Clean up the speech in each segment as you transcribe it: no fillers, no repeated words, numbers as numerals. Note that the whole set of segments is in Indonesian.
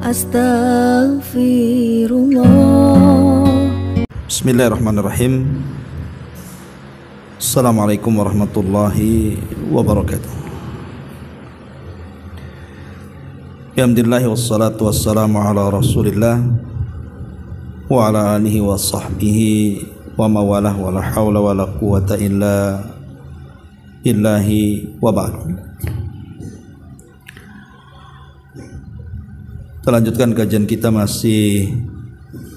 Astaghfirullah. Bismillahirrahmanirrahim. Assalamualaikum warahmatullahi wabarakatuh. Alhamdulillah wassalatu wassalamu ala Rasulillah wa ala alihi wa sahbihi wa mawalah wa la hawla wa la quwata illa billahi wa ba'd. Kita lanjutkan kajian kita, masih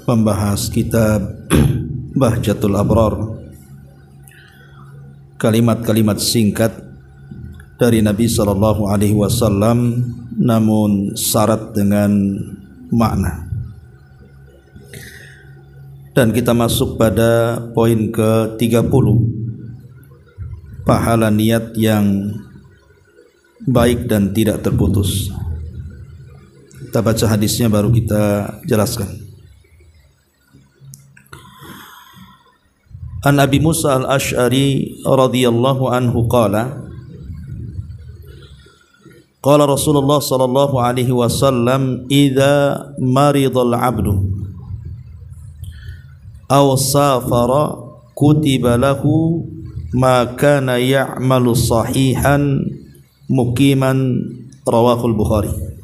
membahas kitab Bahjatul Abrar, kalimat-kalimat singkat dari Nabi sallallahu alaihi wasallam namun syarat dengan makna. Dan kita masuk pada poin ke-30, pahala niat yang baik dan tidak terputus. Kita baca hadisnya baru kita jelaskan. An Abi Musa al-Ash'ari radhiyallahu anhu qala qala Rasulullah sallallahu alaihi wasallam idza maridal 'abdu aw safara kutiba lahu ma kana ya'malu sahihan muqiman, rawahul Bukhari.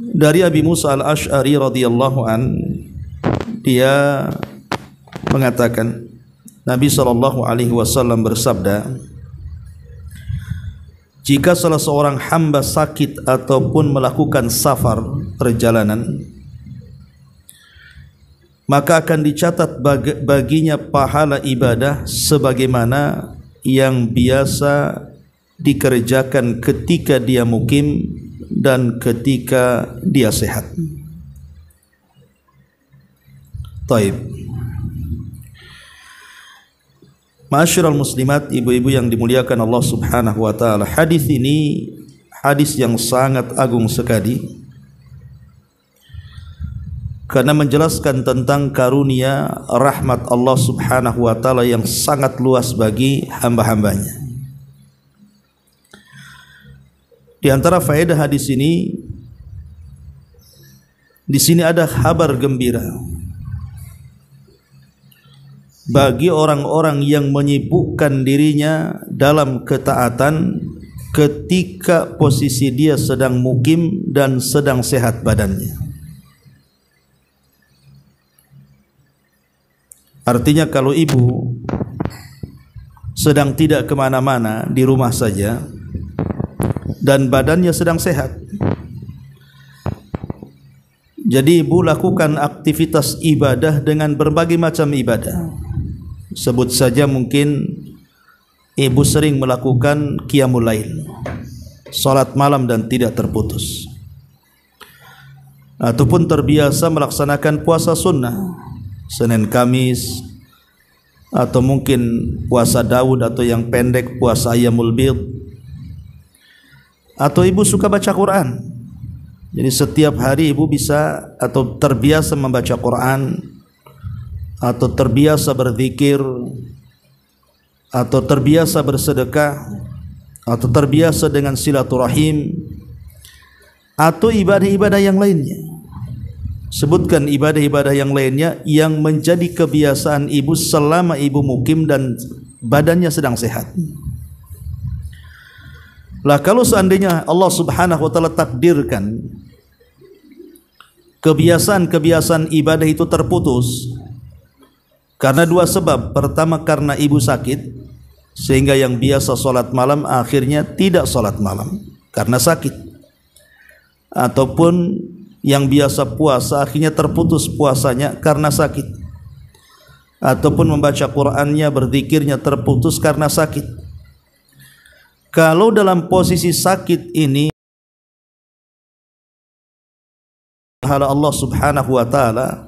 Dari Abi Musa al-Ash'ari radhiyallahu an, dia mengatakan Nabi sallallahu alaihi wasallam bersabda, jika salah seorang hamba sakit ataupun melakukan safar, perjalanan, maka akan dicatat baginya pahala ibadah sebagaimana yang biasa dikerjakan ketika dia mukim dan ketika dia sehat. Taib. Ma'asyiral muslimat, ibu-ibu yang dimuliakan Allah Subhanahu wa taala, hadis ini hadis yang sangat agung sekali karena menjelaskan tentang karunia rahmat Allah Subhanahu wa taala yang sangat luas bagi hamba-hambanya. Di antara faedah hadis ini, di sini ada kabar gembira bagi orang-orang yang menyibukkan dirinya dalam ketaatan ketika posisi dia sedang mukim dan sedang sehat badannya. Artinya kalau ibu sedang tidak kemana-mana, di rumah saja, dan badannya sedang sehat, jadi ibu lakukan aktivitas ibadah dengan berbagai macam ibadah. Sebut saja mungkin ibu sering melakukan qiyamul lail, salat malam dan tidak terputus, ataupun terbiasa melaksanakan puasa sunnah Senin Kamis, atau mungkin puasa Daud atau yang pendek puasa Ayyamul Bid, atau ibu suka baca Quran. Jadi setiap hari ibu bisa atau terbiasa membaca Quran, atau terbiasa berzikir, atau terbiasa bersedekah, atau terbiasa dengan silaturahim, atau ibadah-ibadah yang lainnya. Sebutkan ibadah-ibadah yang lainnya yang menjadi kebiasaan ibu selama ibu mukim dan badannya sedang sehat. Lah kalau seandainya Allah Subhanahu wa taala takdirkan kebiasaan-kebiasaan ibadah itu terputus karena dua sebab. Pertama, karena ibu sakit, sehingga yang biasa salat malam akhirnya tidak salat malam karena sakit, ataupun yang biasa puasa akhirnya terputus puasanya karena sakit, ataupun membaca Qur'annya, berzikirnya terputus karena sakit. Kalau dalam posisi sakit ini pahala Allah Subhanahu wa taala,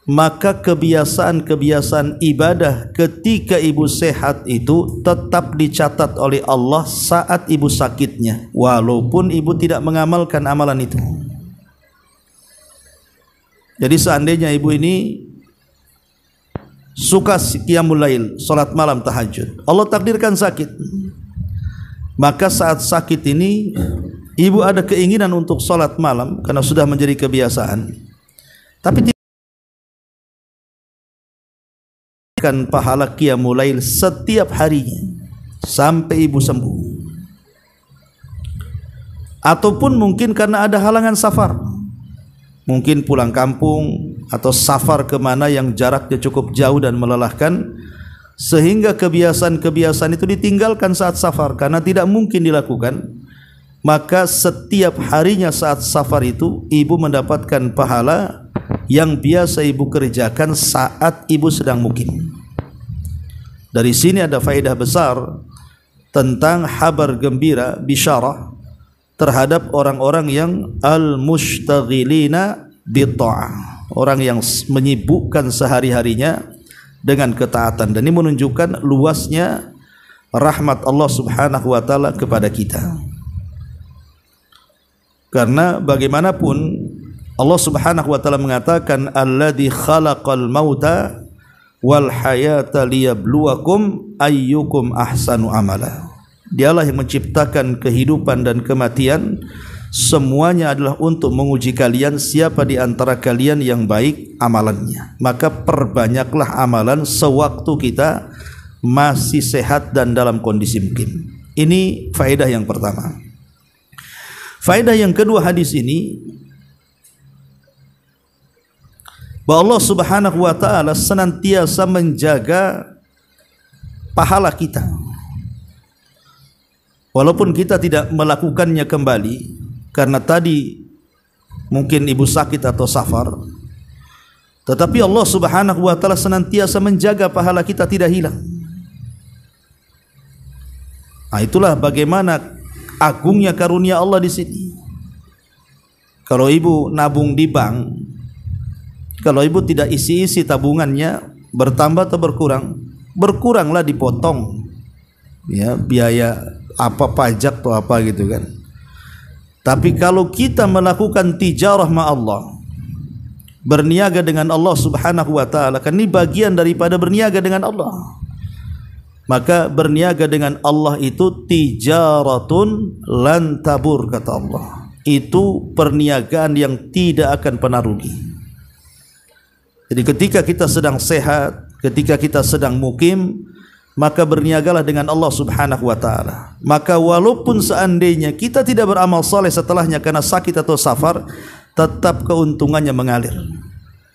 maka kebiasaan-kebiasaan ibadah ketika ibu sehat itu tetap dicatat oleh Allah saat ibu sakitnya, walaupun ibu tidak mengamalkan amalan itu. Jadi seandainya ibu ini suka qiyamul lail, salat malam, tahajud, Allah takdirkan sakit, maka saat sakit ini ibu ada keinginan untuk sholat malam karena sudah menjadi kebiasaan, tapi tidak pahala qiyamul lail setiap harinya sampai ibu sembuh. Ataupun mungkin karena ada halangan safar, mungkin pulang kampung atau safar kemana yang jaraknya cukup jauh dan melelahkan, sehingga kebiasaan-kebiasaan itu ditinggalkan saat safar karena tidak mungkin dilakukan. Maka setiap harinya saat safar itu ibu mendapatkan pahala yang biasa ibu kerjakan saat ibu sedang mukim. Dari sini ada faedah besar tentang kabar gembira, bisyarah terhadap orang-orang yang al-mushtaghilina bi-tha'ah, orang yang menyibukkan sehari-harinya dengan ketaatan. Dan ini menunjukkan luasnya rahmat Allah Subhanahu wa taala kepada kita. Karena bagaimanapun Allah Subhanahu wa taala mengatakan alladzi khalaqal mauta wal hayata liyabluwakum ayyukum ahsanu amala. Dialah yang menciptakan kehidupan dan kematian, semuanya adalah untuk menguji kalian siapa di antara kalian yang baik amalannya. Maka perbanyaklah amalan sewaktu kita masih sehat dan dalam kondisi mukim. Ini faedah yang pertama. Faedah yang kedua hadis ini, bahwa Allah Subhanahu wa taala senantiasa menjaga pahala kita. Walaupun kita tidak melakukannya kembali karena tadi mungkin ibu sakit atau safar, tetapi Allah Subhanahu wa taala senantiasa menjaga pahala kita tidak hilang. Nah, itulah bagaimana agungnya karunia Allah di sini. Kalau ibu nabung di bank, kalau ibu tidak isi-isi tabungannya, bertambah atau berkurang? Berkuranglah, dipotong ya biaya apa, pajak atau apa gitu kan. Tapi kalau kita melakukan tijarah ma Allah, berniaga dengan Allah Subhanahu wa taala, kan ini bagian daripada berniaga dengan Allah. Maka berniaga dengan Allah itu tijaratun lan tabur, kata Allah. Itu perniagaan yang tidak akan pernah rugi. Jadi ketika kita sedang sehat, ketika kita sedang mukim, maka berniagalah dengan Allah Subhanahu wa taala. Maka walaupun seandainya kita tidak beramal saleh setelahnya karena sakit atau safar, tetap keuntungannya mengalir,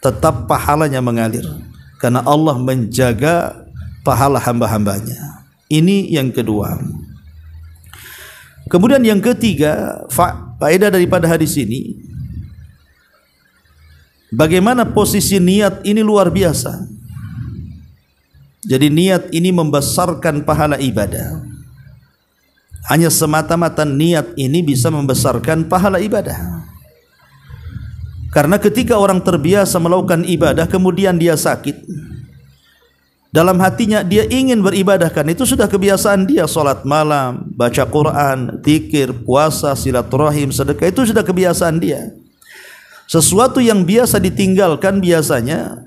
tetap pahalanya mengalir, karena Allah menjaga pahala hamba-hambanya. Ini yang kedua. Kemudian yang ketiga, faedah daripada hadis ini, bagaimana posisi niat ini luar biasa. Jadi niat ini membesarkan pahala ibadah. Hanya semata-mata niat ini bisa membesarkan pahala ibadah. Karena ketika orang terbiasa melakukan ibadah kemudian dia sakit, dalam hatinya dia ingin beribadah, kan itu sudah kebiasaan dia, salat malam, baca Quran, zikir, puasa, silaturahim, sedekah, itu sudah kebiasaan dia. Sesuatu yang biasa ditinggalkan biasanya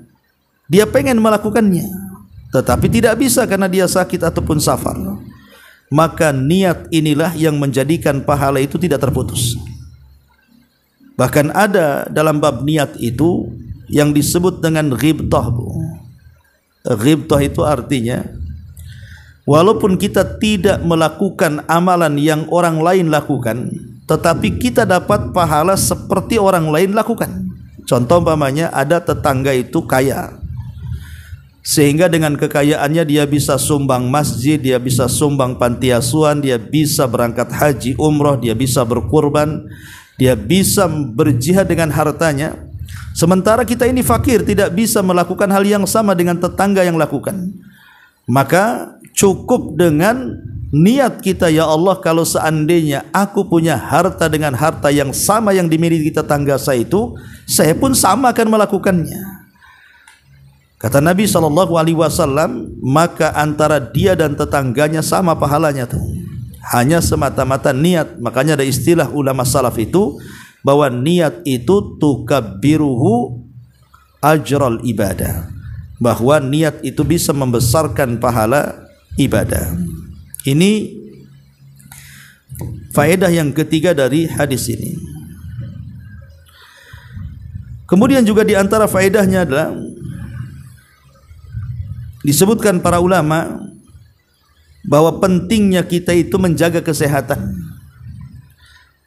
dia pengen melakukannya, tetapi tidak bisa karena dia sakit ataupun safar. Maka niat inilah yang menjadikan pahala itu tidak terputus. Bahkan ada dalam bab niat itu yang disebut dengan ghibtah. Ghibtah itu artinya walaupun kita tidak melakukan amalan yang orang lain lakukan, tetapi kita dapat pahala seperti orang lain lakukan. Contoh umpamanya ada tetangga itu kaya, sehingga dengan kekayaannya dia bisa sumbang masjid, dia bisa sumbang panti asuhan, dia bisa berangkat haji, umroh, dia bisa berkurban, dia bisa berjihad dengan hartanya. Sementara kita ini fakir, tidak bisa melakukan hal yang sama dengan tetangga yang lakukan. Maka cukup dengan niat kita, ya Allah, kalau seandainya aku punya harta dengan harta yang sama yang dimiliki tetangga saya itu, saya pun sama akan melakukannya. Kata Nabi SAW, maka antara dia dan tetangganya sama pahalanya tuh. Hanya semata-mata niat. Makanya ada istilah ulama salaf itu, bahwa niat itu tukabbiruhu ajral ibadah, bahwa niat itu bisa membesarkan pahala ibadah. Ini faedah yang ketiga dari hadis ini. Kemudian juga di antara faedahnya adalah disebutkan para ulama bahwa pentingnya kita itu menjaga kesehatan.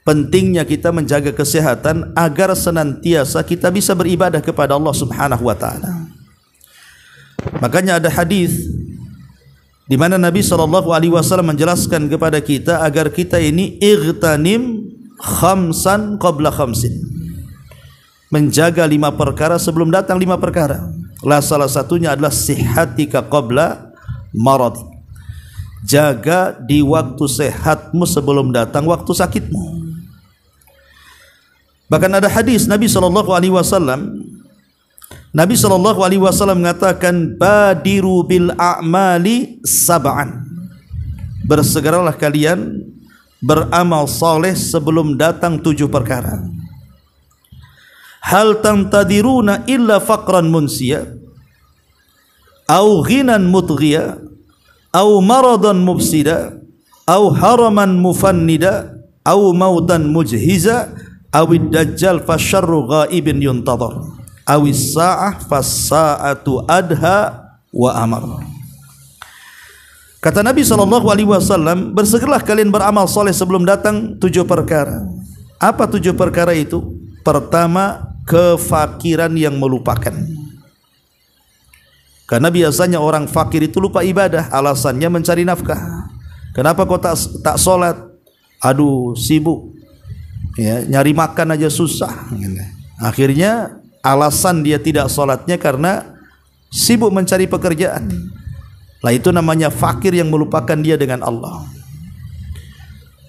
Pentingnya kita menjaga kesehatan agar senantiasa kita bisa beribadah kepada Allah Subhanahu wa taala. Makanya ada hadis di mana Nabi SAW menjelaskan kepada kita agar kita ini igtanim khamsan qabla khamsin. Menjaga 5 perkara sebelum datang 5 perkara. Salah satunya adalah sihatika qabla marad. Jaga di waktu sehatmu sebelum datang waktu sakitmu. Bahkan ada hadis Nabi SAW mengatakan badiru bil a'mali sab'an. Bersegeralah kalian beramal saleh sebelum datang 7 perkara. Hal tantadiruna illa faqran munsiya au ghinan mutghiya au maradan mufsida au haraman mufannida au mautan mujhiza awid dajjal fasyarru ghaibin yuntadhar awis sa'ah fas-sa'atu adha wa amar. Kata Nabi SAW, bersegeralah kalian beramal soleh sebelum datang 7 perkara. Apa 7 perkara itu? Pertama, kefakiran yang melupakan. Karena biasanya orang fakir itu lupa ibadah, alasannya mencari nafkah. Kenapa kau tak sholat? Aduh, sibuk. Ya, nyari makan aja susah. Akhirnya alasan dia tidak sholatnya karena sibuk mencari pekerjaan. Lah itu namanya fakir yang melupakan dia dengan Allah.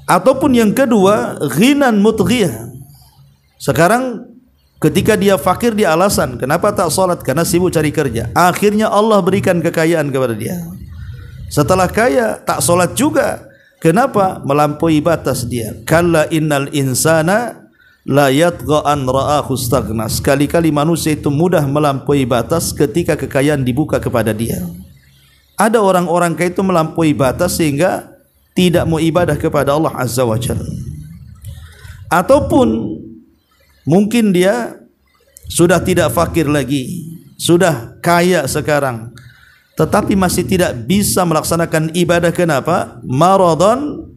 Ataupun yang kedua, ghinan mutghiyah. Sekarang ketika dia fakir, dia alasan kenapa tak sholat, karena sibuk cari kerja. Akhirnya Allah berikan kekayaan kepada dia. Setelah kaya tak sholat juga. Kenapa? Melampaui batas dia. Kalla innal insana la yatgha an ra'ahu istaghna. Sekali-kali manusia itu mudah melampaui batas ketika kekayaan dibuka kepada dia. Ada orang-orang kaya itu melampaui batas sehingga tidak mau ibadah kepada Allah Azza wa Jalla. Ataupun mungkin dia sudah tidak fakir lagi, sudah kaya sekarang, tetapi masih tidak bisa melaksanakan ibadah. Kenapa? Maradon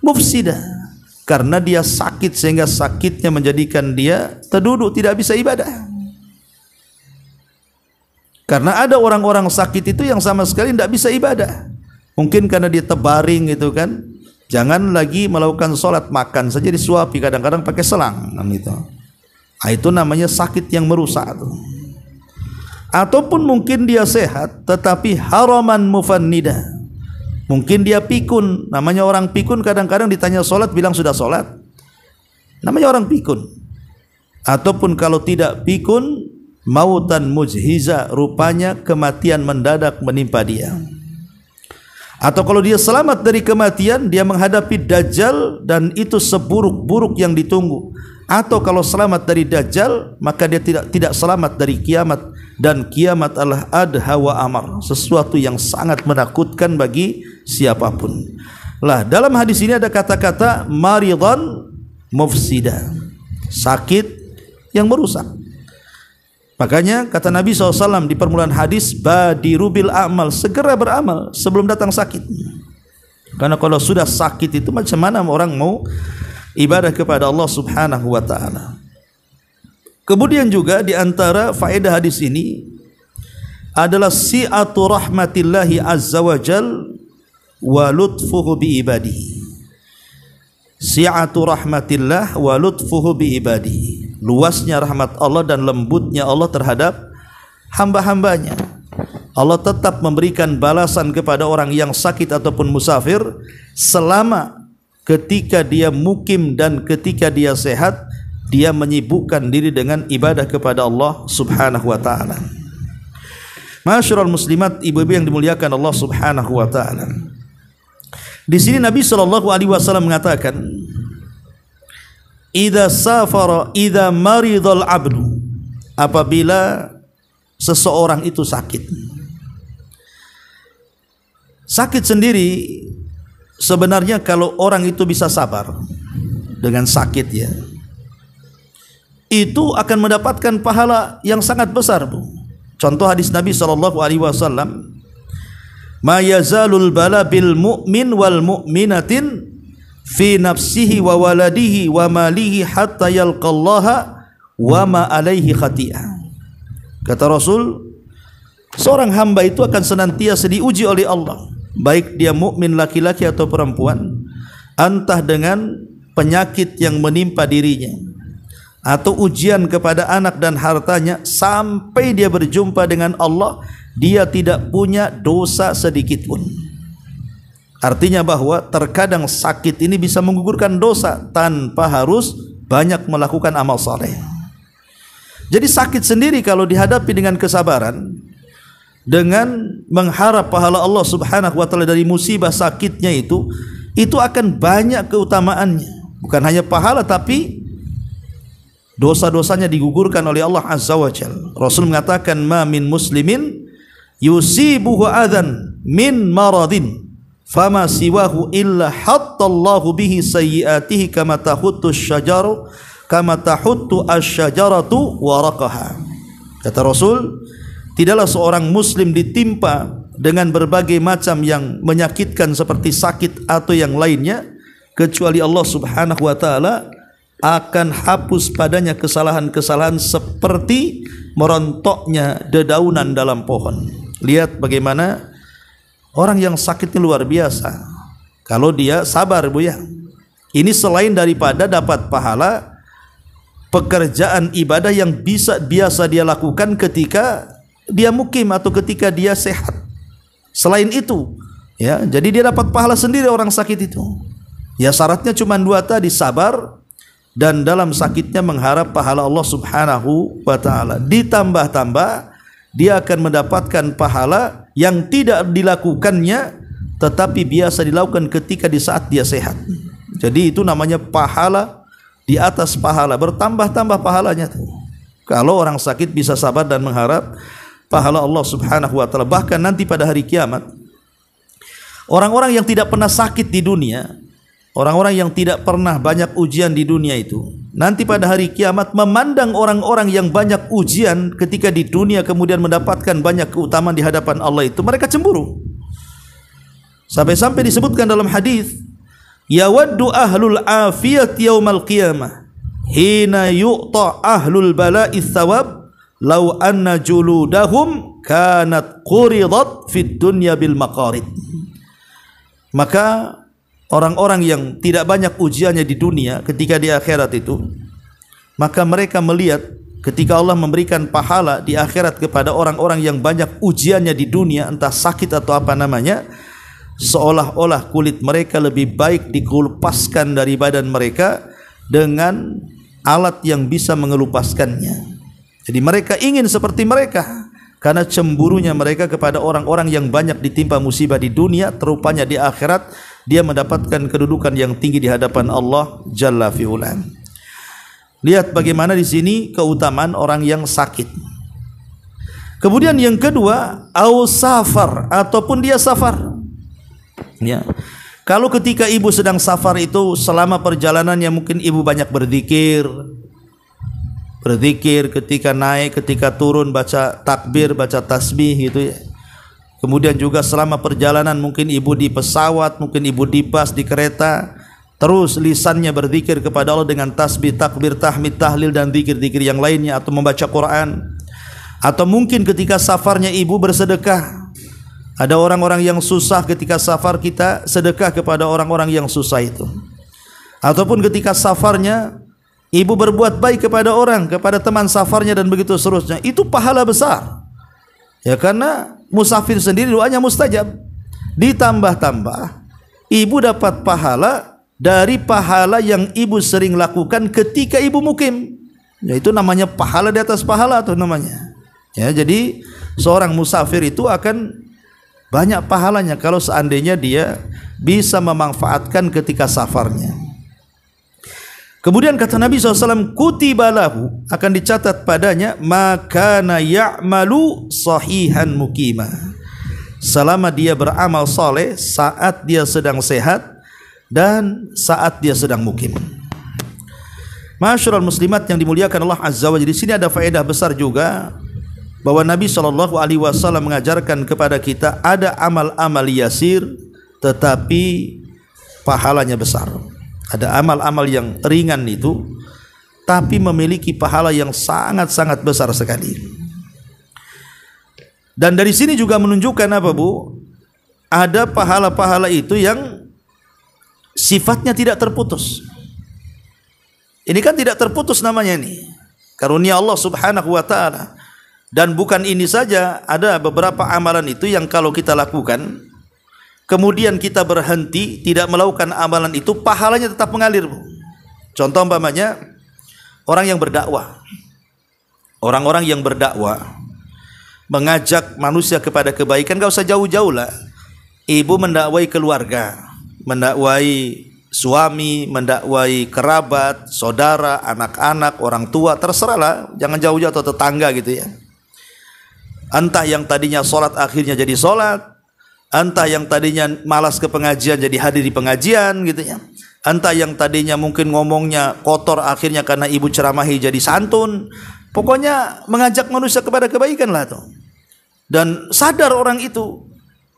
mufsida. Karena dia sakit sehingga sakitnya menjadikan dia terduduk, tidak bisa ibadah. Karena ada orang-orang sakit itu yang sama sekali tidak bisa ibadah. Mungkin karena dia terbaring gitu kan. Jangan lagi melakukan sholat, makan saja disuapi, kadang-kadang pakai selang gitu. Nah, itu namanya sakit yang merusak tuh. Ataupun mungkin dia sehat tetapi haraman mufannida. Mungkin dia pikun. Namanya orang pikun, kadang-kadang ditanya sholat bilang sudah sholat. Namanya orang pikun. Ataupun kalau tidak pikun, mautan mujhiza, rupanya kematian mendadak menimpa dia. Atau kalau dia selamat dari kematian, dia menghadapi Dajjal dan itu seburuk-buruk yang ditunggu. Atau kalau selamat dari Dajjal, maka dia tidak selamat dari kiamat. Dan kiamat adalah adha wa amar, sesuatu yang sangat menakutkan bagi siapapun. Lah, dalam hadis ini ada kata-kata maridan mufsida, sakit yang merusak. Makanya kata Nabi SAW di permulaan hadis, badiru bil a'mal, segera beramal sebelum datang sakit. Karena kalau sudah sakit itu macam mana orang mau ibadah kepada Allah Subhanahu wa taala. Kemudian juga di antara faedah hadis ini adalah si'atu rahmatillahi azza wa jal wa lutfuhu bi ibadihi. Si'atu rahmatillah wa lutfuhu bi ibadihi. Luasnya rahmat Allah dan lembutnya Allah terhadap hamba-hambanya. Allah tetap memberikan balasan kepada orang yang sakit ataupun musafir selama ketika dia mukim dan ketika dia sehat, dia menyibukkan diri dengan ibadah kepada Allah Subhanahu wa taala. Masyarul muslimat, ibu-ibu yang dimuliakan Allah Subhanahu wa taala. Di sini Nabi SAW mengatakan, idza safara idza maridal abdu, apabila seseorang itu sakit sendiri, sebenarnya kalau orang itu bisa sabar dengan sakit ya, itu akan mendapatkan pahala yang sangat besar, Bu. Contoh hadis Nabi SAW, ma yazalul bala bil mu'min wal mu'minatin fi nafsihi wa waladihi wa malihi hatta yalqallaha wa ma alaihi khati'ah. Kata Rasul, seorang hamba itu akan senantiasa diuji oleh Allah, baik dia mukmin laki-laki atau perempuan, entah dengan penyakit yang menimpa dirinya atau ujian kepada anak dan hartanya, sampai dia berjumpa dengan Allah, dia tidak punya dosa sedikit pun. Artinya bahwa terkadang sakit ini bisa menggugurkan dosa tanpa harus banyak melakukan amal saleh. Jadi sakit sendiri kalau dihadapi dengan kesabaran, dengan mengharap pahala Allah Subhanahu wa taala dari musibah sakitnya itu akan banyak keutamaannya. Bukan hanya pahala, tapi dosa-dosanya digugurkan oleh Allah Azza wa Jalla. Rasul mengatakan, ma min muslimin yusibuhu adhan min maradin fama siwahu illa hattallahu bihi sayyiatihi kama tahuttu asyajaru kama tahuttu asyajaratu waraqaha. Kata Rasul, tidaklah seorang muslim ditimpa dengan berbagai macam yang menyakitkan seperti sakit atau yang lainnya, kecuali Allah Subhanahu wa taala akan hapus padanya kesalahan-kesalahan seperti merontoknya dedaunan dalam pohon. Lihat bagaimana orang yang sakitnya luar biasa kalau dia sabar, Bu ya. Ini selain daripada dapat pahala pekerjaan ibadah yang biasa dia lakukan ketika dia mukim atau ketika dia sehat. Selain itu, ya, jadi dia dapat pahala sendiri orang sakit itu. Ya, syaratnya cuma dua tadi, sabar dan dalam sakitnya mengharap pahala Allah Subhanahu wa taala. Ditambah-tambah dia akan mendapatkan pahala yang tidak dilakukannya tetapi biasa dilakukan ketika di saat dia sehat. Jadi itu namanya pahala di atas pahala, bertambah-tambah pahalanya tuh. Kalau orang sakit bisa sabar dan mengharap pahala Allah Subhanahu wa taala. Bahkan nanti pada hari kiamat, orang-orang yang tidak pernah sakit di dunia, orang-orang yang tidak pernah banyak ujian di dunia itu, nanti pada hari kiamat memandang orang-orang yang banyak ujian ketika di dunia kemudian mendapatkan banyak keutamaan di hadapan Allah itu, mereka cemburu. Sampai-sampai disebutkan dalam hadis, yawaddu ahlul afiyat yaumal qiyamah hina yu'ta ahlul bala'i thawab law anna juludahum kanat quridat fid dunya bil maqarid. Maka orang-orang yang tidak banyak ujiannya di dunia ketika di akhirat itu, maka mereka melihat ketika Allah memberikan pahala di akhirat kepada orang-orang yang banyak ujiannya di dunia, entah sakit atau apa namanya, seolah-olah kulit mereka lebih baik dikelupaskan dari badan mereka dengan alat yang bisa mengelupaskannya. Jadi mereka ingin seperti mereka karena cemburunya mereka kepada orang-orang yang banyak ditimpa musibah di dunia, terupanya di akhirat dia mendapatkan kedudukan yang tinggi di hadapan Allah Jalla fi'ula. Lihat bagaimana di sini keutamaan orang yang sakit. Kemudian yang kedua, au safar, ataupun dia safar. Ya. Kalau ketika ibu sedang safar itu, selama perjalanannya mungkin ibu banyak berzikir, ketika naik, ketika turun baca takbir, baca tasbih gitu ya. Kemudian juga selama perjalanan mungkin ibu di pesawat, mungkin ibu di bus, di kereta, terus lisannya berzikir kepada Allah dengan tasbih, takbir, tahmid, tahlil dan zikir-zikir yang lainnya, atau membaca Quran. Atau mungkin ketika safarnya ibu bersedekah. Ada orang-orang yang susah, ketika safar kita sedekah kepada orang-orang yang susah itu. Ataupun ketika safarnya ibu berbuat baik kepada orang, kepada teman safarnya dan begitu seterusnya. Itu pahala besar. Ya, karena musafir sendiri doanya mustajab. Ditambah-tambah ibu dapat pahala dari pahala yang ibu sering lakukan ketika ibu mukim. Ya, itu namanya pahala di atas pahala tuh namanya. Ya, jadi seorang musafir itu akan banyak pahalanya kalau seandainya dia bisa memanfaatkan ketika safarnya. Kemudian kata Nabi SAW, kutiba lahu, akan dicatat padanya, makana ya'malu sahihan mukimah, selama dia beramal soleh saat dia sedang sehat dan saat dia sedang mukim. Ma'asyiral muslimat yang dimuliakan Allah Azza wa Jalla, di sini ada faedah besar juga bahwa Nabi SAW mengajarkan kepada kita ada amal-amal yasir tetapi pahalanya besar. Ada amal-amal yang ringan itu tapi memiliki pahala yang sangat-sangat besar sekali. Dan dari sini juga menunjukkan apa, Bu? Ada pahala-pahala itu yang sifatnya tidak terputus. Ini kan tidak terputus namanya ini, karunia Allah Subhanahu wa taala. Dan bukan ini saja, ada beberapa amalan itu yang kalau kita lakukan kemudian kita berhenti tidak melakukan amalan itu, pahalanya tetap mengalir, Bu. Contoh umpamanya orang yang berdakwah. Orang-orang yang berdakwah mengajak manusia kepada kebaikan, gak usah jauh-jauh lah. Ibu mendakwai keluarga, mendakwai suami, mendakwai kerabat, saudara, anak-anak, orang tua, terserahlah, jangan jauh-jauh, atau tetangga gitu ya. Entah yang tadinya sholat akhirnya jadi sholat, entah yang tadinya malas ke pengajian jadi hadir di pengajian gitu ya, entah yang tadinya mungkin ngomongnya kotor akhirnya karena ibu ceramahi jadi santun. Pokoknya mengajak manusia kepada kebaikan lah tuh. Dan sadar orang itu,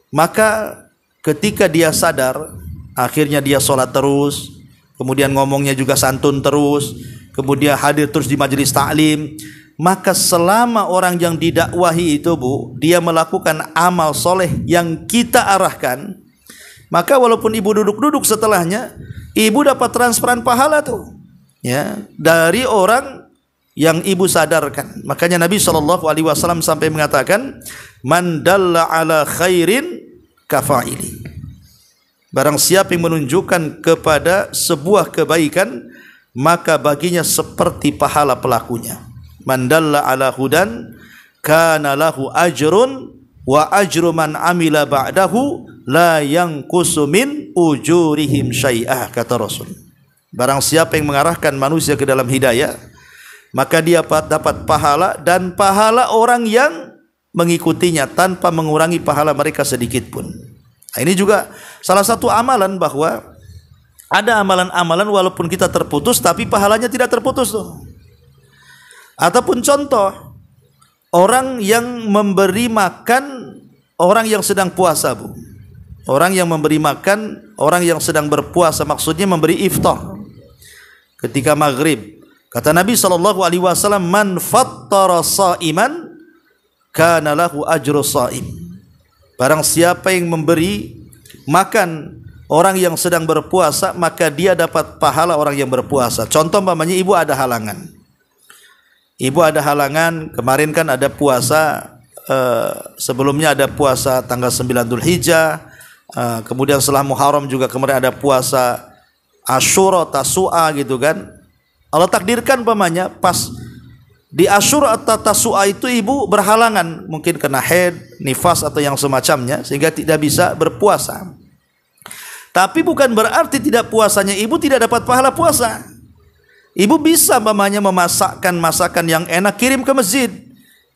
maka ketika dia sadar akhirnya dia sholat terus, kemudian ngomongnya juga santun terus, kemudian hadir terus di majelis taklim. Maka selama orang yang didakwahi itu, Bu, dia melakukan amal soleh yang kita arahkan, maka walaupun ibu duduk-duduk setelahnya, ibu dapat transferan pahala tuh, ya, dari orang yang ibu sadarkan. Makanya Nabi SAW sampai mengatakan, man dalla ala khairin kafaili. Barang siapa yang menunjukkan kepada sebuah kebaikan, maka baginya seperti pahala pelakunya. Man dalla ala hudan kana lahu ajrun wa ajru man amila ba'dahu la yanqusu min ujurihim syai'ah, kata Rasul. Barang siapa yang mengarahkan manusia ke dalam hidayah, maka dia dapat pahala dan pahala orang yang mengikutinya tanpa mengurangi pahala mereka sedikit pun. Nah, ini juga salah satu amalan, bahwa ada amalan-amalan walaupun kita terputus tapi pahalanya tidak terputus tuh. Ataupun contoh, orang yang memberi makan orang yang sedang puasa, Bu. Orang yang memberi makan orang yang sedang berpuasa, maksudnya memberi iftar ketika maghrib. Kata Nabi SAW, man fattara sa'iman kana lahu ajru sa'im. Barang siapa yang memberi makan orang yang sedang berpuasa, maka dia dapat pahala orang yang berpuasa. Contoh umpamanya ibu ada halangan. Ibu ada halangan, kemarin kan ada puasa, sebelumnya ada puasa tanggal 9 Dzulhijjah, kemudian setelah Muharram juga kemarin ada puasa Asyura, Tasu'a gitu kan. Allah takdirkan umpamanya pas di Asyura atau Tasu'a itu ibu berhalangan, mungkin kena haid, nifas atau yang semacamnya, sehingga tidak bisa berpuasa. Tapi bukan berarti tidak puasanya ibu tidak dapat pahala puasa. Ibu bisa umpamanya memasakkan masakan yang enak, kirim ke masjid,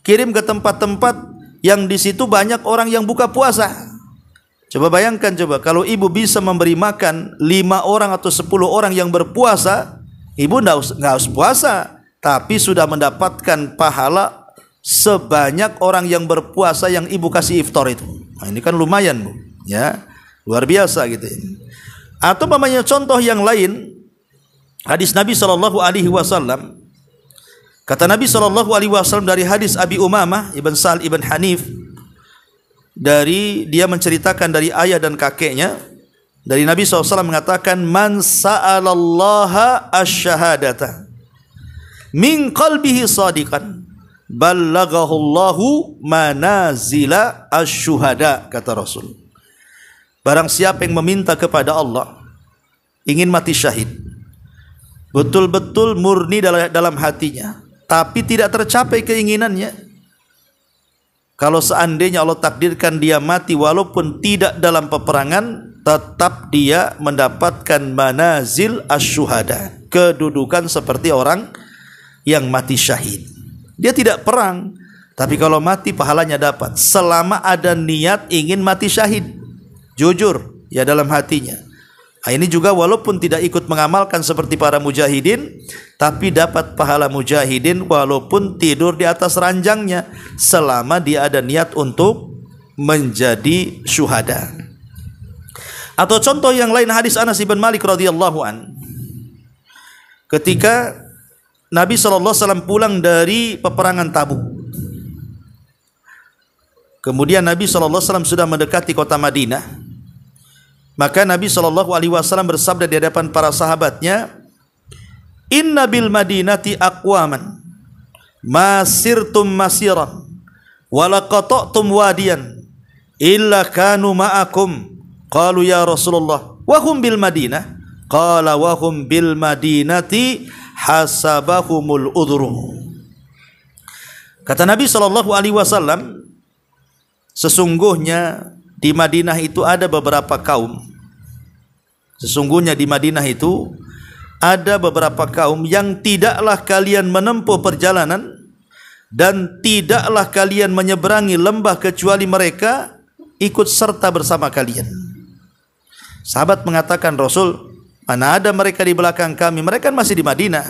kirim ke tempat-tempat yang di situ banyak orang yang buka puasa. Coba bayangkan, coba kalau ibu bisa memberi makan 5 orang atau 10 orang yang berpuasa, ibu nggak harus puasa, tapi sudah mendapatkan pahala sebanyak orang yang berpuasa yang ibu kasih iftar itu. Nah, ini kan lumayan, Bu, ya, luar biasa gitu. Atau umpamanya contoh yang lain, hadis Nabi SAW. Kata Nabi SAW dari hadis Abi Umamah ibn Sa'al ibn Hanif, dari dia menceritakan dari ayah dan kakeknya, dari Nabi SAW mengatakan, man sa'alallaha asyhadata min qalbihi sadiqan ballaghahullahu manazila asyuhada, kata Rasul. Barang siapa yang meminta kepada Allah, ingin mati syahid, betul-betul murni dalam hatinya, tapi tidak tercapai keinginannya, kalau seandainya Allah takdirkan dia mati walaupun tidak dalam peperangan, tetap dia mendapatkan manazil asyuhada, kedudukan seperti orang yang mati syahid. Dia tidak perang, Tapi kalau mati pahalanya dapat selama ada niat ingin mati syahid, jujur ya dalam hatinya. Nah, ini juga walaupun tidak ikut mengamalkan seperti para mujahidin, tapi dapat pahala mujahidin walaupun tidur di atas ranjangnya selama dia ada niat untuk menjadi syuhada. Atau contoh yang lain, hadis Anas bin Malik radhiyallahu an. Ketika Nabi SAW pulang dari peperangan Tabuk, kemudian Nabi SAW sudah mendekati kota Madinah, maka Nabi SAW bersabda di hadapan para sahabatnya, Inna bil madinati aqwaman masirtum masiran wala qata'tum wadiyan illa kanu ma'akum. Qalu ya Rasulullah wa hum bil Madinah. Qala wa hum bil madinati hasabahumul udhru. Kata Nabi SAW, sesungguhnya di Madinah itu ada beberapa kaum. Sesungguhnya di Madinah itu ada beberapa kaum yang tidaklah kalian menempuh perjalanan dan tidaklah kalian menyeberangi lembah kecuali mereka ikut serta bersama kalian. Sahabat mengatakan, Rasul, mana ada mereka di belakang kami, mereka masih di Madinah.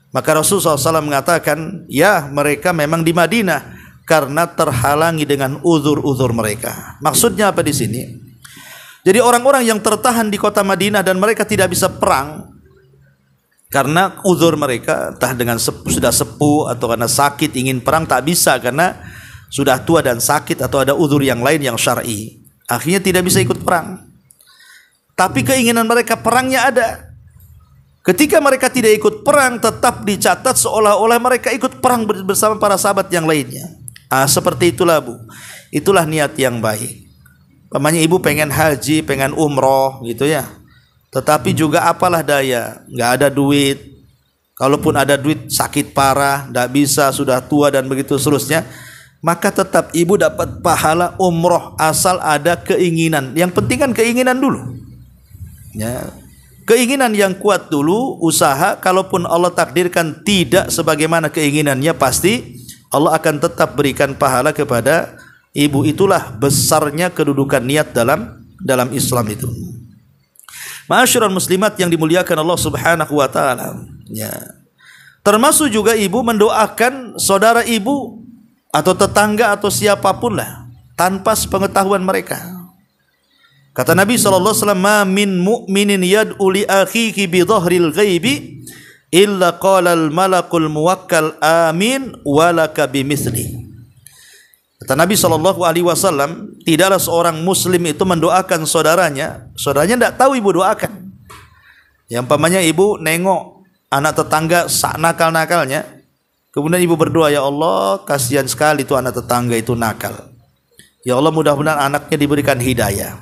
Maka Rasul SAW mengatakan, ya mereka memang di Madinah karena terhalangi dengan uzur-uzur mereka. Maksudnya apa di sini? Jadi orang-orang yang tertahan di kota Madinah dan mereka tidak bisa perang karena uzur mereka, entah dengan sudah sepuh atau karena sakit ingin perang tak bisa karena sudah tua dan sakit atau ada uzur yang lain yang syar'i. Akhirnya tidak bisa ikut perang. Tapi keinginan mereka perangnya ada. Ketika mereka tidak ikut perang, tetap dicatat seolah-olah mereka ikut perang bersama para sahabat yang lainnya. Seperti itulah Bu. Itulah niat yang baik. Pamannya ibu pengen haji, pengen umroh gitu ya. Tetapi juga apalah daya, nggak ada duit. Kalaupun ada duit sakit parah, nggak bisa, sudah tua dan begitu seterusnya. Maka tetap ibu dapat pahala umroh asal ada keinginan. Yang penting kan keinginan dulu. Ya, keinginan yang kuat dulu, usaha. Kalaupun Allah takdirkan tidak sebagaimana keinginannya, pasti Allah akan tetap berikan pahala kepada ibu. Itulah besarnya kedudukan niat dalam Islam itu. Ma'asyiral muslimat yang dimuliakan Allah Subhanahu wa taala. Ya. Termasuk juga ibu mendoakan saudara ibu atau tetangga atau siapapun lah tanpa sepengetahuan mereka. Kata Nabi SAW, ma min mu'minin yad'u li akhihi bi dhahril ghaibi illa qala al malakul muwakkal amin walaka bimithli. Kata Nabi SAW, tidaklah seorang muslim itu mendoakan saudaranya tidak tahu ibu doakan. Yang umpamanya ibu nengok anak tetangga nakal-nakalnya, kemudian ibu berdoa, ya Allah kasihan sekali itu anak tetangga itu nakal. Ya Allah mudah-mudahan anaknya diberikan hidayah.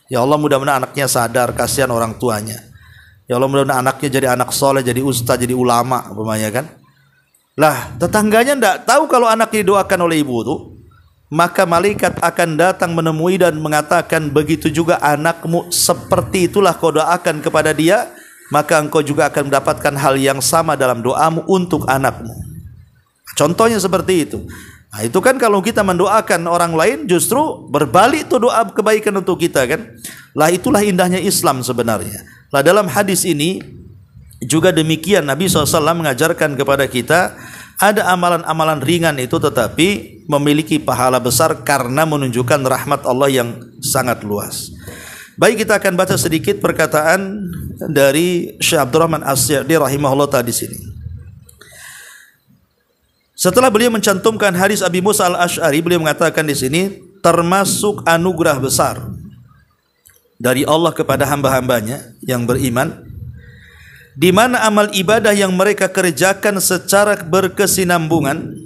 Ya Allah mudah-mudahan anaknya sadar, kasihan orang tuanya. Ya Allah mudah-mudahan anaknya jadi anak soleh, jadi ustaz, jadi ulama umpamanya kan. Lah tetangganya tidak tahu kalau anaknya didoakan oleh ibu tuh, maka malaikat akan datang menemui dan mengatakan, begitu juga anakmu, seperti itulah kau doakan kepada dia, maka engkau juga akan mendapatkan hal yang sama dalam doamu untuk anakmu. Contohnya seperti itu. Nah, itu kan kalau kita mendoakan orang lain justru berbalik itu doa kebaikan untuk kita kan. Lah itulah indahnya Islam sebenarnya. Lah dalam hadis ini juga demikian, Nabi SAW mengajarkan kepada kita ada amalan-amalan ringan itu tetapi memiliki pahala besar karena menunjukkan rahmat Allah yang sangat luas. Baik, kita akan baca sedikit perkataan dari Syekh Abdurrahman As-Sa'di rahimahullah tadi sini. Setelah beliau mencantumkan hadis Abi Musa al-Asy'ari, beliau mengatakan di sini termasuk anugerah besar dari Allah kepada hamba-hambanya yang beriman, di mana amal ibadah yang mereka kerjakan secara berkesinambungan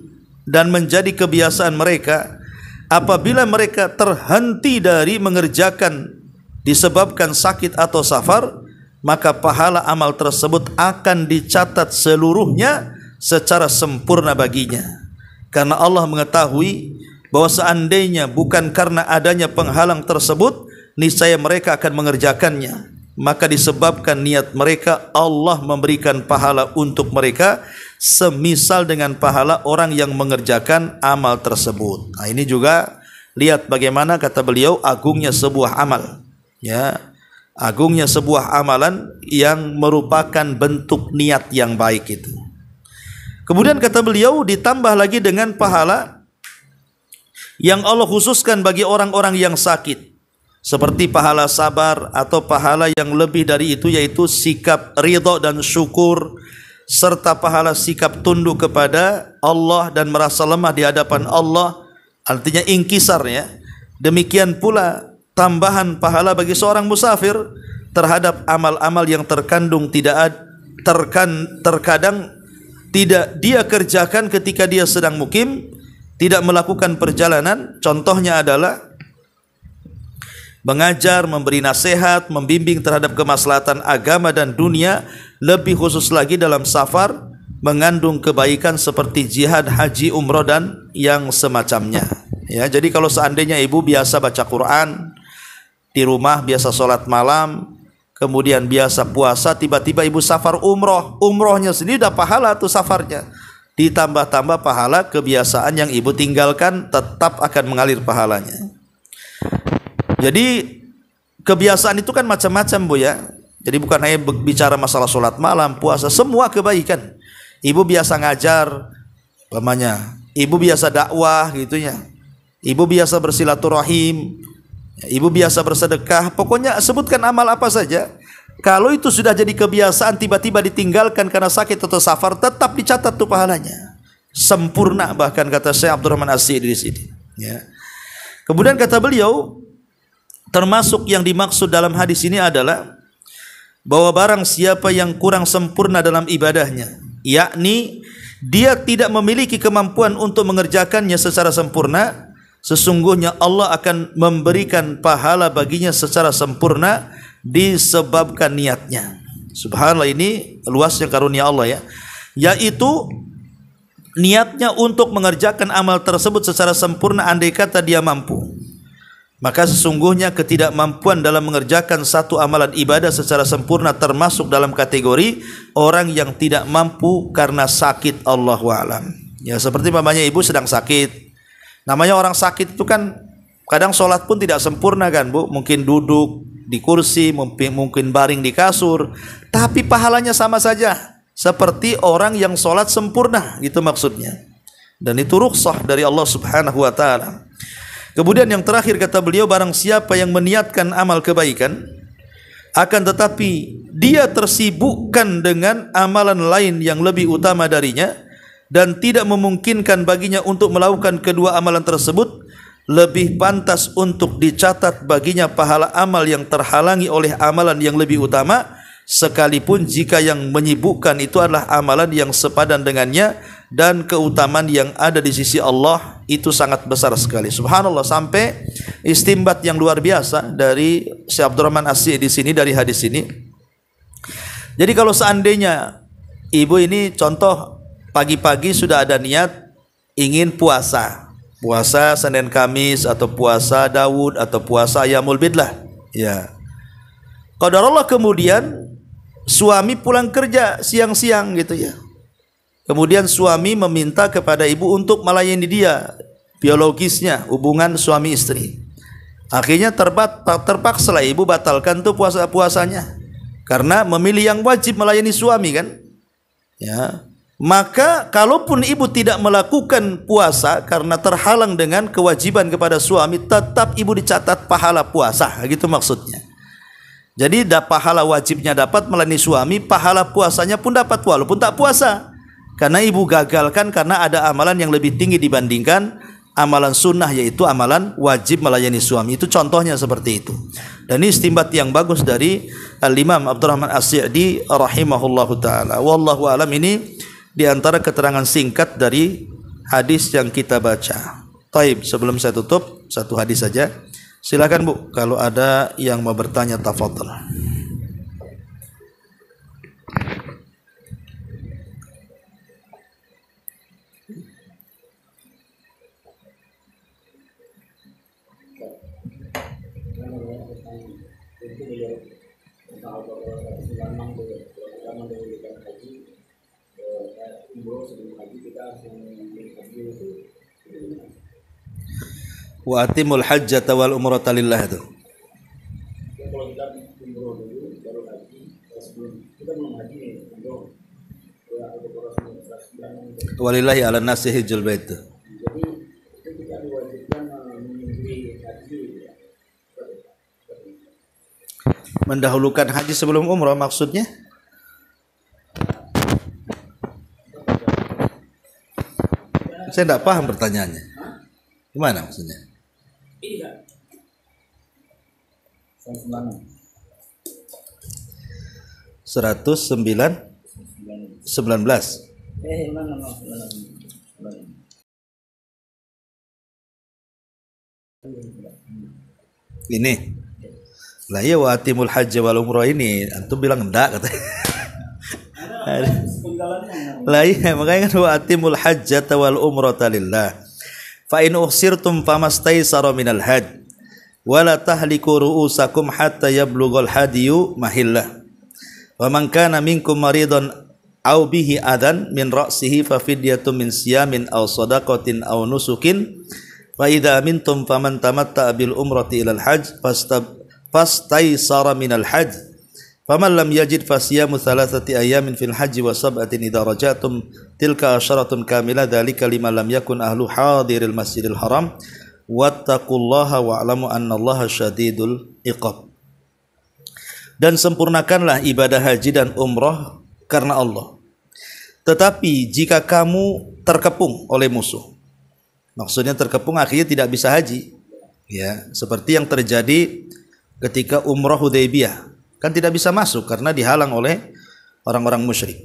dan menjadi kebiasaan mereka, apabila mereka terhenti dari mengerjakan disebabkan sakit atau safar, maka pahala amal tersebut akan dicatat seluruhnya secara sempurna baginya. Karena Allah mengetahui bahwa seandainya bukan karena adanya penghalang tersebut, niscaya mereka akan mengerjakannya. maka disebabkan niat mereka Allah memberikan pahala untuk mereka semisal dengan pahala orang yang mengerjakan amal tersebut. Nah, ini juga lihat bagaimana kata beliau agungnya sebuah amal, ya, agungnya sebuah amalan yang merupakan bentuk niat yang baik itu. Kemudian kata beliau ditambah lagi dengan pahala yang Allah khususkan bagi orang-orang yang sakit, seperti pahala sabar atau pahala yang lebih dari itu, yaitu sikap ridha dan syukur, serta pahala sikap tunduk kepada Allah dan merasa lemah di hadapan Allah, artinya ingkisar, ya. Demikian pula tambahan pahala bagi seorang musafir terhadap amal-amal yang terkadang tidak dia kerjakan ketika dia sedang mukim, tidak melakukan perjalanan. Contohnya adalah mengajar, memberi nasihat, membimbing terhadap kemaslahatan agama dan dunia, lebih khusus lagi dalam safar, mengandung kebaikan seperti jihad, haji, umroh dan yang semacamnya. Ya, jadi kalau seandainya ibu biasa baca Quran di rumah, biasa sholat malam, kemudian biasa puasa, tiba-tiba ibu safar umroh, umrohnya sendiri udah pahala tuh safarnya, ditambah-tambah pahala kebiasaan yang ibu tinggalkan, tetap akan mengalir pahalanya. Jadi kebiasaan itu kan macam-macam, Bu, ya. Jadi bukan hanya bicara masalah sholat malam, puasa, semua kebaikan. Ibu biasa ngajar, umpamanya, ibu biasa dakwah gitu ya, ibu biasa bersilaturahim, ibu biasa bersedekah, pokoknya sebutkan amal apa saja. Kalau itu sudah jadi kebiasaan, tiba-tiba ditinggalkan karena sakit atau safar, tetap dicatat tuh pahalanya. Sempurna, bahkan kata Syekh Abdurrahman As-Sa'idi di sini. Ya. Kemudian kata beliau, termasuk yang dimaksud dalam hadis ini adalah bahwa barang siapa yang kurang sempurna dalam ibadahnya, yakni dia tidak memiliki kemampuan untuk mengerjakannya secara sempurna, sesungguhnya Allah akan memberikan pahala baginya secara sempurna disebabkan niatnya. Subhanallah, ini luasnya karunia Allah, ya, yaitu niatnya untuk mengerjakan amal tersebut secara sempurna. Andai kata dia mampu, maka sesungguhnya ketidakmampuan dalam mengerjakan satu amalan ibadah secara sempurna termasuk dalam kategori orang yang tidak mampu karena sakit, Allahu a'lam. Ya, seperti mamanya ibu sedang sakit. Namanya orang sakit itu kan kadang sholat pun tidak sempurna kan, Bu. Mungkin duduk di kursi, mungkin baring di kasur, tapi pahalanya sama saja seperti orang yang sholat sempurna, gitu maksudnya. Dan itu rukhsah dari Allah Subhanahu wa ta'ala. Kemudian yang terakhir kata beliau, barang siapa yang meniatkan amal kebaikan, akan tetapi dia tersibukkan dengan amalan lain yang lebih utama darinya, dan tidak memungkinkan baginya untuk melakukan kedua amalan tersebut, lebih pantas untuk dicatat baginya pahala amal yang terhalangi oleh amalan yang lebih utama, sekalipun jika yang menyibukkan itu adalah amalan yang sepadan dengannya, dan keutamaan yang ada di sisi Allah itu sangat besar sekali. Subhanallah, sampai istimbat yang luar biasa dari Syekh Abdurrahman As-Sa'idi di sini dari hadis ini. Jadi kalau seandainya ibu ini contoh pagi-pagi sudah ada niat ingin puasa Senin Kamis, atau puasa Daud, atau puasa Ayyamul Bid lah, ya. Qadarullah kemudian suami pulang kerja siang-siang gitu ya. Kemudian suami meminta kepada ibu untuk melayani dia, biologisnya, hubungan suami istri. Akhirnya terpaksa lah ibu batalkan tuh puasanya karena memilih yang wajib melayani suami kan. Ya. Maka kalaupun ibu tidak melakukan puasa karena terhalang dengan kewajiban kepada suami, tetap ibu dicatat pahala puasa, gitu maksudnya. Jadi pahala wajibnya dapat melayani suami, pahala puasanya pun dapat walaupun tak puasa. Karena ibu gagalkan karena ada amalan yang lebih tinggi dibandingkan amalan sunnah, yaitu amalan wajib melayani suami. Itu contohnya seperti itu. Dan ini istimbat yang bagus dari Al-Imam Abdurrahman As-Sa'idi rahimahullahu ta'ala. Wallahu alam, ini di antara keterangan singkat dari hadis yang kita baca. Taib, sebelum saya tutup, satu hadis saja. Silakan Bu, kalau ada yang mau bertanya, tafadhal. Wa atimul hajjata wal umrata lillah itu. Walillahi ala nasi hijjul bait. Mendahulukan haji sebelum umrah maksudnya? Saya tidak paham pertanyaannya. Gimana maksudnya? 119. Ini lah ya wa atimul hajj wal umrah ini antum bilang enggak katanya. Lah iya makanya kan wa atimul hajj wal umrata lillah. Fa in uhsirtum famastaysara minal hajj wala tahliku ru'usakum hatta yablughal hadiyu mahillah. Wa man kana minkum maridan aw bihi adan min ra'sihi fa fidyatun min siyamin aw shadaqatin aw nusukin fa idza amintum faman tamatta'a bil umrati ilal hajj fastaysara minal hajj faman lam yajid fasiyamu thalathati ayamin fil hajji wa sab'atin idza rajatum tilka asyaratun kamilah dzalika liman lam yakun ahlu hadiril masjidil haram wattaqullaha wa'lamu annallaha syadidul iqab. Dan sempurnakanlah ibadah haji dan umrah karena Allah. Tetapi jika kamu terkepung oleh musuh, maksudnya terkepung akhirnya tidak bisa haji, ya seperti yang terjadi ketika umrah Hudaybiyah, kan tidak bisa masuk karena dihalang oleh orang-orang musyrik.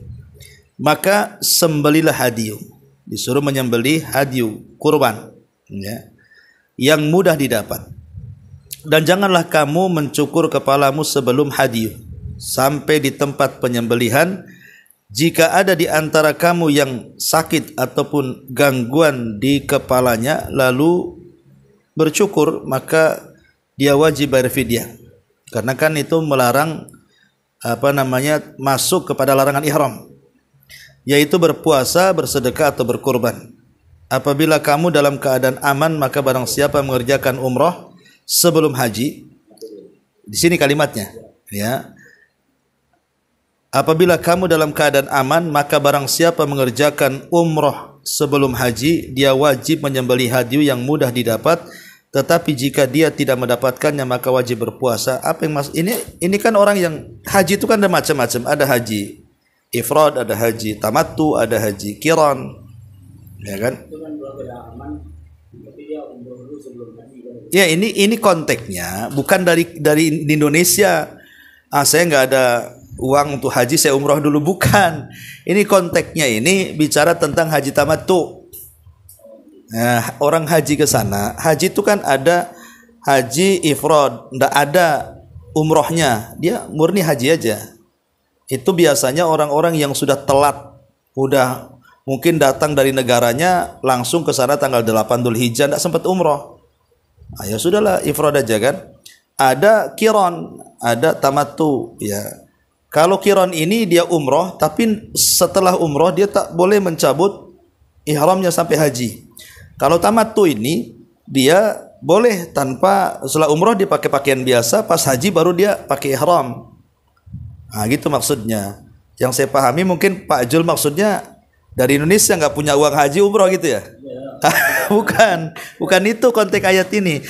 Maka sembelilah hadiyu, disuruh menyembelih hadiyu kurban, ya, yang mudah didapat. Dan janganlah kamu mencukur kepalamu sebelum hadiyu sampai di tempat penyembelihan. Jika ada di antara kamu yang sakit ataupun gangguan di kepalanya lalu bercukur, maka dia wajib bayar fidyah. Karena kan itu melarang masuk kepada larangan ihram, yaitu berpuasa, bersedekah atau berkurban. Apabila kamu dalam keadaan aman, maka barang siapa mengerjakan umrah sebelum haji, di sini kalimatnya, ya. Apabila kamu dalam keadaan aman, maka barang siapa mengerjakan umrah sebelum haji, dia wajib menyembelih hadiyu yang mudah didapat. Tetapi jika dia tidak mendapatkannya, maka wajib berpuasa. Apa yang ini kan orang yang haji itu kan ada macam-macam. Ada haji ifrad, ada haji tamattu, ada haji qiran, ya kan? Ya ini konteksnya bukan dari Indonesia. Saya nggak ada uang untuk haji, saya umroh dulu, bukan. Ini konteksnya ini bicara tentang haji tamattu. Nah, orang haji ke sana, haji itu kan ada haji ifrad, nggak ada umrohnya, dia murni haji aja. Itu biasanya orang-orang yang sudah telat, udah mungkin datang dari negaranya langsung ke sana tanggal 8 Dzulhijjah, nggak sempat umroh. Ya sudahlah, ifrad aja kan. Ada qiran, ada tamattu, ya. Kalau qiran ini dia umroh, tapi setelah umroh dia tak boleh mencabut ihramnya sampai haji. Kalau tamattu ini dia boleh tanpa, setelah umroh dia pakai pakaian biasa, pas haji baru dia pakai ihram. Nah gitu maksudnya. Yang saya pahami mungkin Pak Jul maksudnya dari Indonesia nggak punya uang haji umroh gitu ya? Bukan itu konteks ayat ini.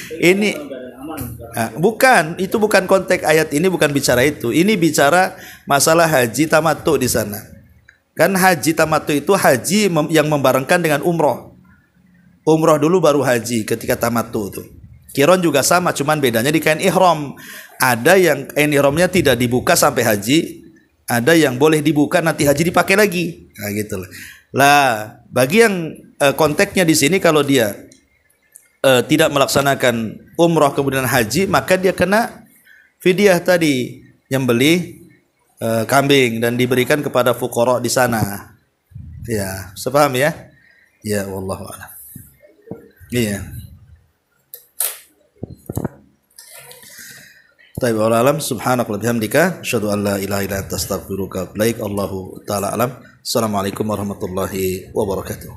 Bukan, itu bukan konteks ayat ini, bukan bicara itu. Ini bicara masalah haji tamattu di sana. Kan haji tamattu itu haji yang membarengkan dengan umroh. Umroh dulu baru haji ketika tamattu itu. Qiran juga sama, cuman bedanya di kain ihram. Ada yang kain ihramnya tidak dibuka sampai haji, ada yang boleh dibuka nanti haji dipakai lagi. Nah gitu lah. Bagi yang konteksnya di sini kalau dia tidak melaksanakan umroh kemudian haji, maka dia kena fidyah tadi, nyembelih kambing dan diberikan kepada fuqara di sana. Ya, sepaham ya? Ya, wallahu a'lam. Iya. Taib wal alam subhanaka wa bihamdika asyhadu an la ilaha illa anta astaghfiruka wa atubu ilaik. Allahu taala alam. Assalamualaikum warahmatullahi wabarakatuh.